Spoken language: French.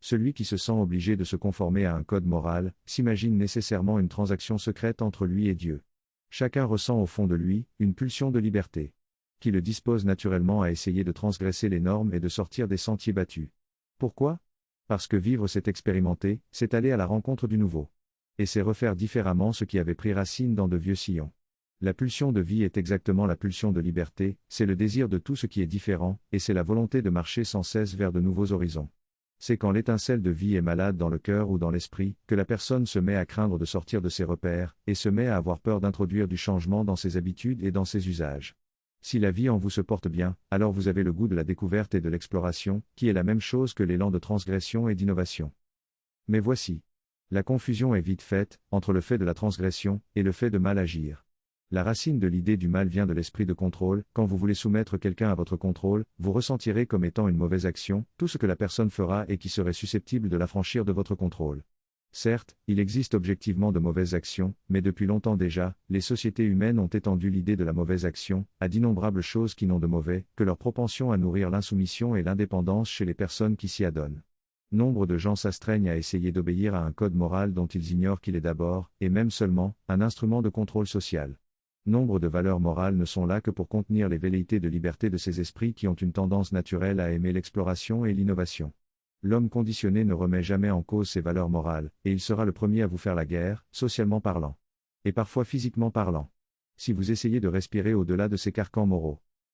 Celui qui se sent obligé de se conformer à un code moral, s'imagine nécessairement une transaction secrète entre lui et Dieu. Chacun ressent au fond de lui, une pulsion de liberté, qui le dispose naturellement à essayer de transgresser les normes et de sortir des sentiers battus. Pourquoi ? Parce que vivre c'est expérimenter, c'est aller à la rencontre du nouveau. Et c'est refaire différemment ce qui avait pris racine dans de vieux sillons. La pulsion de vie est exactement la pulsion de liberté, c'est le désir de tout ce qui est différent, et c'est la volonté de marcher sans cesse vers de nouveaux horizons. C'est quand l'étincelle de vie est malade dans le cœur ou dans l'esprit, que la personne se met à craindre de sortir de ses repères, et se met à avoir peur d'introduire du changement dans ses habitudes et dans ses usages. Si la vie en vous se porte bien, alors vous avez le goût de la découverte et de l'exploration, qui est la même chose que l'élan de transgression et d'innovation. Mais voici. La confusion est vite faite, entre le fait de la transgression, et le fait de mal agir. La racine de l'idée du mal vient de l'esprit de contrôle. Quand vous voulez soumettre quelqu'un à votre contrôle, vous ressentirez comme étant une mauvaise action, tout ce que la personne fera et qui serait susceptible de l'affranchir de votre contrôle. Certes, il existe objectivement de mauvaises actions, mais depuis longtemps déjà, les sociétés humaines ont étendu l'idée de la mauvaise action, à d'innombrables choses qui n'ont de mauvais, que leur propension à nourrir l'insoumission et l'indépendance chez les personnes qui s'y adonnent. Nombre de gens s'astreignent à essayer d'obéir à un code moral dont ils ignorent qu'il est d'abord, et même seulement, un instrument de contrôle social. Nombre de valeurs morales ne sont là que pour contenir les velléités de liberté de ces esprits qui ont une tendance naturelle à aimer l'exploration et l'innovation. L'homme conditionné ne remet jamais en cause ses valeurs morales, et il sera le premier à vous faire la guerre, socialement parlant. Et parfois physiquement parlant. Si vous essayez de respirer au-delà de ces carcans moraux.